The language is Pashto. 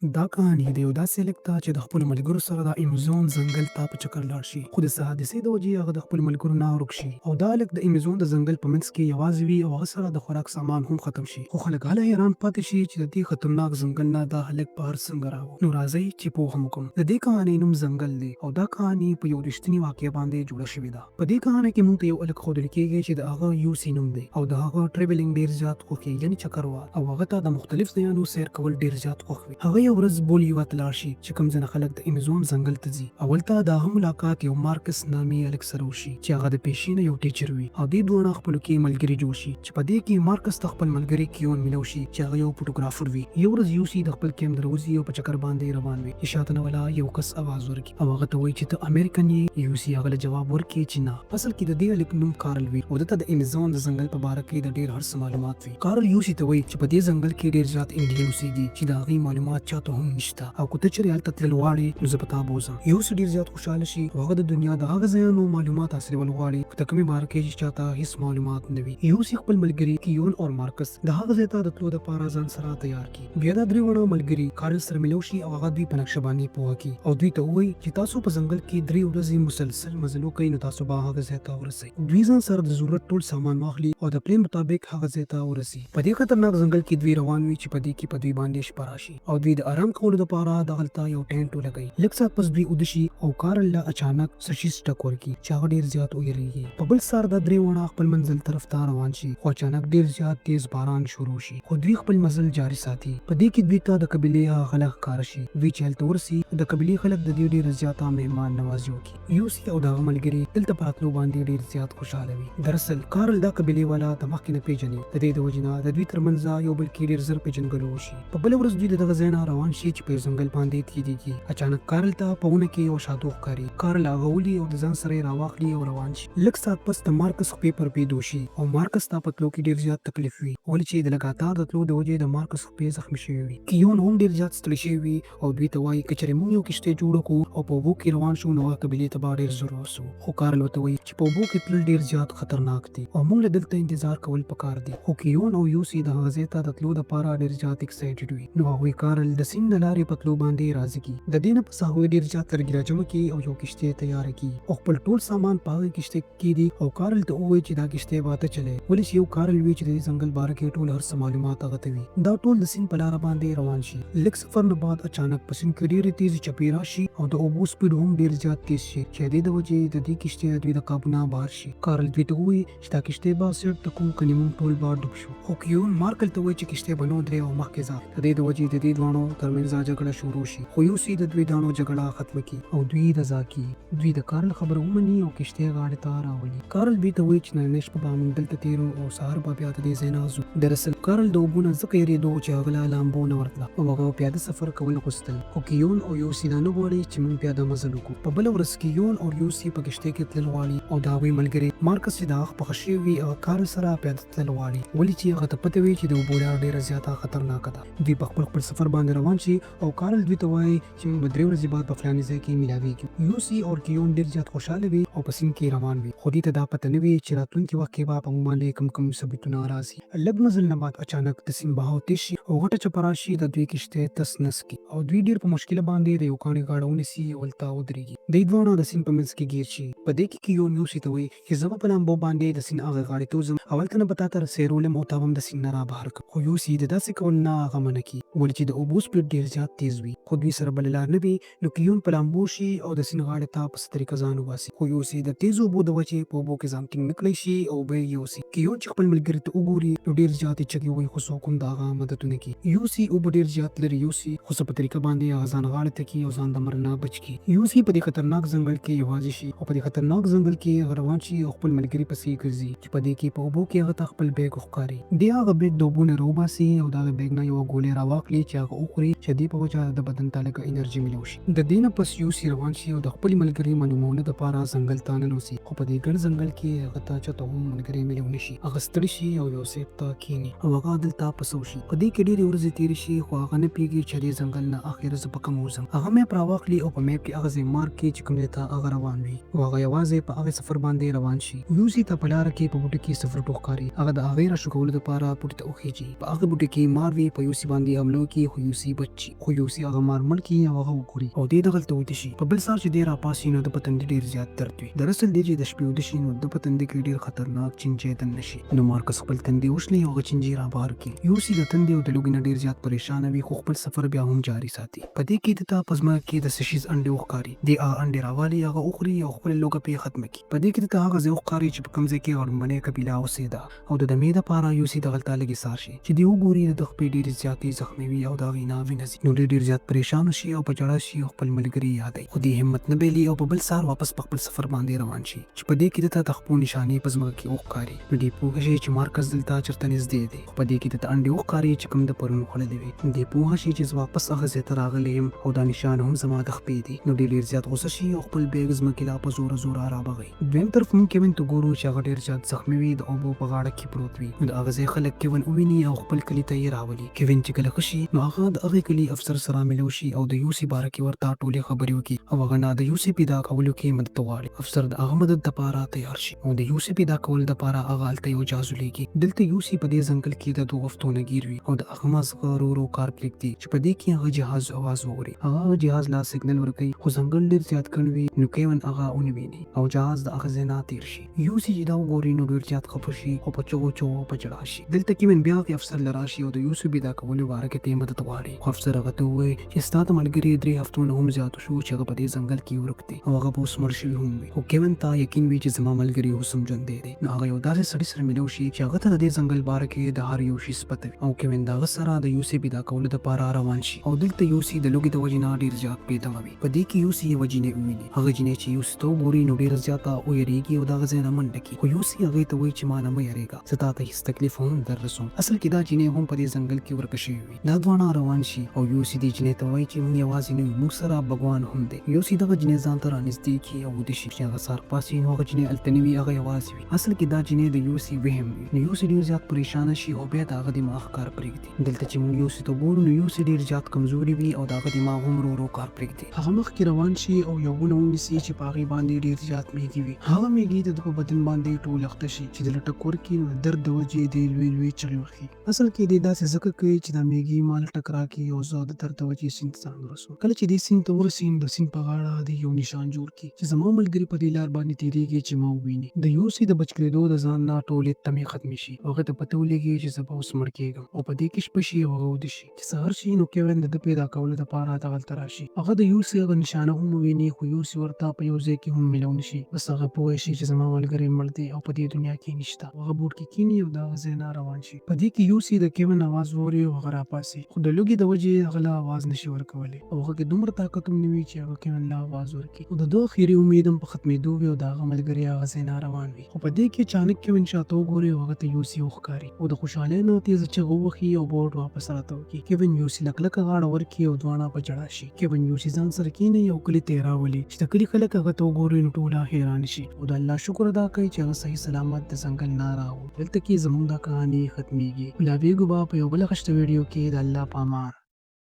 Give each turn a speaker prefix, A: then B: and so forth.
A: دا کهاني د یو داسې هلک ده چې د خپلو ملګرو سره د ایمزون ځنګل ته په چکر لاړ شي، خو د څه حادثې د وجې هغه د خپلو ملګرو نه ورک شي او دا هلک د ایمزون د ځنګل په منځ کې یوازې وي او هغه سره د خوراک سامان هم ختم شي. خو خلک هله حیران پاتې شي چې د دې خطرناک ځنګل نه دا هلک بهر څنګه راغی. نو راځئ چې پوهه وکړو. د دې کهاني نوم ځنګل دی او دا کهاني په یو رښتیني واقعه باندې جوړه شوې ده. په دې کهاني کې موږ ته یو هلک ښودل کېږي چې د هغه یوسي نوم دی او د هغه ټریولینګ ډېر زیات خوښ یعنې چکر وهل او هغه ته د مختلف ځایونو سیر کول ډېر زیات خوښ وي. هغه یو ورځ بولیویا ته لاړ شي چې کوم ځینې خلک د ایمزون ځنګل ته ځي. اول ته د هغه ملاقات یو مارکس نامي هلک سره وشي چې هغه د پیشې نه یو ټیچر وي او دوی دواړه خپلو کې ملګري جوړ شي چې په دې کې مارکس ته خپل ملګري کیون میلاو شي چې هغه یو فوټوګرافر وي. یو ورځ یوسي د خپل کیمپ نه راوځي او په چکر باندې روان وي چې شاته نه ولا یو کس اواز ورکړي او هغه ته وایي چې ته امریکن یې. یوسي هغه له جواب ورکړي چې نه، اصل کې د دې هلک نوم کارل وي او دته د ایمزون د ځنګل په باره کې د ډېر هر څه معلومات وي. کارل یوسي ته وایي چې په دې ځنګل کې ډېر زیات انډین اوسېږي چې د هغې معلومات چاته هم نشته او که ته چېرې هلته تلل غواړې نو زه به تا بوځم. یوسي ډېر زیات خوشحاله شي او هغه د دنیا د هغه ځایونو معلومات حاصلول غواړي خو د کومې باره کې چې چاته هېڅ معلومات نه وي. یوسي خپل ملګري کیون او مارکس د هغه ځای ته د تلو دپاره ځان سره تیار کړي. بیا دا درې واړه ملګري کارل سره میلاو شي او هغه دوی په نقشه باندې پوهه کړي او دوی ته ووایي چې تاسو په ځنګل کې 3 ورځې مسلسل مزل وکړئ نو تاسو به هغه ځای ته ورسئ. دوی ځان سره د ضرورت ټول سامان واخلي او د پلان مطابق هغه ځای ته ورسي. په دې خطرناک ځنګل کې دوی روان وي چې په دې کې په دوی باندې شپه راشي او دوی د آرام کولو دپاره دغلته یو ټینټ ولګوي. لږ ساعت پس دوی ویده شي او کارل له اچانک څه شي ټک ورکړي چې هغه ډېر زیات ویریږي. په بل سهار دا درې واړه خپل منزل طرف ته روان شي خو اچانک ډېر زیات تیز باران شروع شي خو دوی خپل مزل جاري ساتي. په دې کې دوی ته د قبیلې هغه خلک ښکاره شي. دوی چې هلته ورسي د قبیلې خلک د دوی ډېره زیاته مهمان نوازي وکړي. یوسي او د هغه ملګري دلته په راتلو باندې ډېر زیات خوشحاله وي. دراصل کارل دا قبیلې والا د مخکې نه پېژني، د دې د وجې نه د دوی ترمنځ یو بل کې ډېر زر پېژنګلو وشي. په بله ورځ دوی د دغه ځای نه روان شي چې په یو ځنګل باندې تېرېږي. اچانک کارل ته په ونه کې یو شادو ښکاري. کارل هغه ولي او د ځان سره یې راواخلي او روان شي. لږ ساعت پس د مارکس خپې پر پیدو شي او مارکس ته په تلو کې ډېر زیات تکلیف وي ولې چې د لګاتار د تلو د وجې د مارکس خپې زخمي شوې وي. کیون هم ډېر زیات ستړی شوی وي او دوی ته وایي که چېرې موږ یو کښتۍ جوړه کړو او په اوبو کې روان شو نو هغه قبیلې ته به ډېر ژر ورسو. خو کارل ورته وایي چې په اوبو کې تلل ډېر زیات خطرناک دي او موږ له دلته انتظار کول پکار دي. خو کیون او یوسي د هغه ځای ته د تلو دپاره ډېر زیات ایکسایټډ وي نو هغوی کارل د سیند د لارې په تلو باندې راضي کړي. د دې نه پس هغوی ډېر زیات لرګي راجمع کړي او یو کښتۍ تیاره کړي او خپل ټول سامان په هغې کښتۍ کې کېږدي او کارل ته ووایي چې دا کښتۍ به ته چلوي ولې چې یو کارل وي چې د دې ځنګل باره کې ټول هر څه معلومات هغه ته وي. دا ټول د سیند په لاره باندې روان شي. لږ سفر نه بعد اچانک په سیند کې ډېرې تیزې چپې راشي او د اوبو سپیډ هم ډېر زیات تیز شي چې د دې د وجې د دې کښتۍ د دوی د قابو نه بهر شي. کارل دوی ته ووایي چې دا کښتۍ به سیټ ته کوم کنې موږ ټول به ډوب شو. خو کیون مارکل ته وایي چې کښتۍ به نو درې او مخکې ځه. د دې د وجې د دې دواړو ترمنځ جګړه شروع شي خو یوسي د دوی دواړو جګړه ختمه کړي او دوی رضا کړي. دوی د کارل خبره ومني او کښتۍ غاړې ته راولي. کارل دوی ته وایي چې نننۍ شپه به موږ دلته تېرو او سهار به بیا د دې ځای نه ځو. دراصل کارل د اوبو نه ځکه یېرېدو چې هغه له لامبو نه ورتله او هغه پیاده سفر کول غوښتل. خو کیون او یوسي دا نه غواړي چې موږ پیاده مزل وکړو. په بله ورځ کیون او یوسي په کښتۍ کې تلل غواړي او د هغوی ملګري مارکس چې د هغه په خوښې وي هغه کارل سره پیاده تلل غواړي ولې چې هغه ته پته وي چې د اوبو لاره ډېره زیاته خطرناکه ده. دوی په خپل سفر باندې روان شي او کارل دوی ته وایي چې موږ به 3 ورځې بعد په فلاني ځای کې میلاویږو. یوسي او کیون ډېر زیات خوشحاله وي او په سیند کې روان وي خو دوی ته دا پته نه وي چې راتلونکي وخت کې به په موږ باندې کوم مصیبتونه راسي. لږ مزل نه بعد اچانک د سیند بهاو تېز شي او غټه چپه راشي د دوی کښتۍ تس نس کړي او دوی ډېر په مشکله باندې د یو کاڼي غاړه ونیسي او هلته ودرېږي. دوی دواړه د سیند په منځ کې ګیر شي. په دې کې کیون یوسي ته وایي چې زه به په لامبو باندې د سیند هغې غاړې ته وځم او هلته نه به تا ته رسېرولم او تا به هم د سیند نه رابهر کړم. خو یوسي د داسې کول نه هغه منع کړي ولې چې د اوبو سپیډ ډېر زیات تیز وي خو دوی سره بله لار نه وي نو کیون په لامبو شي او د سیند غاړې ته په څه طریقه ځان وباسي. خو یوسي د تیزو اوبو د وجې په اوبو کې ځان ټینګ نه کړی شي او اوبه یې یوسي. کیون چې خپل ملګري ته وګوري نو ډېر زیاتې چغې وایي خو څوک هم د هغه مدد ونه کړي. یوسي اوبه ډېر زیات لرې یوسي خو څه په طریقه باندې هغه ځان غاړې ته کړي او ځان د مرګ نه بچ کړي. یوسي په دې خطرناک ځنګل کې یوازې شي او په دې خطرناک ځنګل کې هغه روان شي او خپل ملګري پسې ګرځي چې په دې کې په اوبو کې هغه ته خپل بیګ وښکاري. دی هغه بیګ د اوبو نه راوباسي او د هغه بیګ نه یوه ګولۍ راواخلي چې هغه وخوري چې دې په وجه د بدن ته لږه انرژي میلاو شي. د دې نه پس یوسي روان شي او د خپلې ملګري معلومولو دپاره ځنګل ته ننوځي خو په دې ګڼ ځنګل کې هغه ته چاته هم ملګري میلاو نه شي. هغه ستړی شي او یو سیټ ته کښېني او هغه دلته پسو شي. په دې کې ډېرې ورځې تېرې شي خو هغه نه پوهېږي چې دې ځنګل نه اخر زه په کوم وځم. هغه میپ راواخلي او په میپ کې هغه ځای مارک کړي چې کوم ځای ته هغه روان وي او هغه یوازې په هغې سفر باندې روان شي. یوسي ته په لاره کې په بوټي کې سفروټ وښکاري. هغه د هغې راشو کولو دپاره بوټي ته وخیژي. په هغه بوټي کې مار وي په یوسي باندې حمله وکړي خو یوسي یوسي بچي خو یوسي هغه مارمل کی او هغه وګوري او دې دغلته ودی شي په بل سار چې دی راپاسي نو د پتند ډیر زیات درد وي دراصل دی چې د شپې ودی شي نو د پتند کې ډیر خطرناک چنجي دن نشي نو مارکس خپل تندې وشلي او چنجي را بار کی یوسي د تندې او د لوګي نه ډیر زیات پریشان وي خو خپل سفر بیا هم جاری ساتي په دې کې د تا پزما کې د سشیز انډي وخکاری دی انډي راوالي هغه اخري او خپل لوګه په ختم کی په دې کې د تا هغه ځای وخکاری چې په کمزې کې غړمنه قبيله اوسېدا او د دمې د پاره یوسي د غلطه لګي سار شي چې دی وګوري د خپل ډیر زیاتې زخمي وي او دا وینا وینځي نو ډیر زیات پریشان شي او په جړه شي خپل ملګری یادای خو دې همت نه بیلی او په بل سار واپس په خپل سفر باندې روان شي چې په دې کې د تخپو نشانی پزما کې وخکاری نو دی پوه شي چې مارکس دلته چرته نږدې دی په دې کې د انډي وخکاری چې کوم د پرون خړلې وي دی پوه شي چې واپس هغه زه تر راغلم او دا نشان هم زما د خپې دي نو ډیر زیات غوسه شي او خپل بیگ زما کې لا په زور را بغي دویم طرف ممکن من تو ګورو چې هغه ډیر زیات زخمي وي د اوبو په غاړه کې پروت وي نو هغه ځای خلک کیون وویني او خپل کلی ته یې راولي کیون چې کله خشي نو هغه د هغه کلی افسر سره ملو شي او د یوسي باره کې ورته ټولې خبرې وکړي او هغه نه د یوسي پیدا کولو کې مدد غواړي افسر د هغه مدد لپاره تیار شي او د یوسي پیدا کول لپاره هغه الته یو جازو لګي دلته یوسي په دې ځنګل کې د 2 هفتو نه گیر وي او د هغه مزغه ورو کار پلیکتي چې په دې کې هغه جهاز आवाज ووري هغه جهاز لا سیګنل ورکوي خو ځنګل ډیر زیات کڼوي نو کیون هغه اونویني او جهاز د هغه ځای نه تیر شي یوسي چې دا وګوري نو ډیر زیات خفه شي او په چغو په جړا شي دلته کې من بیا کې افسر لراشي او د یوسف پیدا کولو باره کې ته مدد غواړي خو افسر هغه ته وایي چې ستاسو ملګری 3 هفتو نه هم زیات شو چې هغه په دې ځنګل کې ورکتي او هغه به اوس مړ شوی هم وي خو کیون ته یقین وي چې زما ملګری اوس هم ژوندی دی نو هغه یو داسې سړي سره ملو شي چې هغه ته د دې ځنګل باره کې د هر یو شي سپته او کیون دا سره د یوسف پیدا کولو لپاره روان شي او دلته یوسف د لوګي د وجینا ډیر زیات پیدا وي په دې کې یوسف یو وجینه ویني هغه جنې چې یوسف ته ګوري نو ډیر زیاته او یریږي او دا غزنه منډه کی خو یوسف هغه ته وایي چې ما نه مې یریږي زه ته هیڅ تکلیف هم در رسوم اصل کې دا جنې هم په دې ځنګل کې ورکشي وي دا دوانه روان شي او یوسف دې جنې ته وایي چې موږ یوازې نه موږ سره بګوان هم دی یوسف دغه جنې ځان ته رانږدې کی او د شي چې هغه سار پاسي نو هغه جنې التنوي هغه یوازې وي اصل کې دا جنې د یوسف وهم وي نو یوسف ډیر زیات پریشان شي او بیا دا هغه دماغ کار پرېږدي دلته چې موږ یوسف ته ګورو نو یوسف ډیر زیات کمزوري وي او دا هغه دماغ هم ورو کار پرېږدي هغه مخ کې روان شي او یو ونیسي چې په هغې باندې ډیر زیات میږي وي هغه میږي د په بدن باندې ټول اخته شي چې د لټکور کې نو درد د وجې دی لوی چغې وخي اصل کې دې داسې ذکر کوي چې دا میږي مال ټکرا کې او زه د درد د وجې سیند ته ځان ورسوم کله چې دې سیند ته ورسیم د سیند په غاړه د یو نشان جوړ کړي چې زما ملګري په دې لار باندې تېرېږي چې ما وویني د یوسف د بچ کېدو د ځان نه ټولې تمې ختمې شي هغه ته پته ولګي چې زه به اوس مړ کېږم او په دې کې شپه شي او هغه ویده شي چې سهار شي نو کیون د پیدا کولو لپاره دغلته راشي هغه د یوسف هغه نشانه هم وویني خو یوسف ورته په یو ځای کې هم ملو نشي بس هغه پوه شي چې زما ملګری مړ دی او په دې دنیا کې نشته هغه بوټ کې کینی او د هغه ځای نه روان شي په دې کې یوسف د کیون आवाज ووري او هغه راپاسي خو د لوګي د وجې هغه لا आवाज نشي ورکولی او هغه کې دومره طاقت هم نه وي چې هغه کیون لا आवाज ورکړي او د ده اخري امید هم په ختمېدو وي او د هغه ملګری هغه ځای نه روان وي خو په دې کې اچانک کیون شاته وګوري او هغه ته یوسف وښکاري او د خوشحالۍ نه تیزه چغه ووهي او بوټ واپس راته وکړي کیون یوسف لکلکه غاړه ورکړي او دواړه په ژړا شي کیون یوسف ځان سره کښېنوي او کلي ته یې راولي چې د کلي خلک هغه ته وګوري نو ټوله حیران شي او د الله شکر ادا کوي چې هغه صحیح سلامت د ځنګل نه راووت دلته کې زموږ دا کهاني ختمېږي ملاویږو به په یو بله خشته ویډیو کې د الله په امان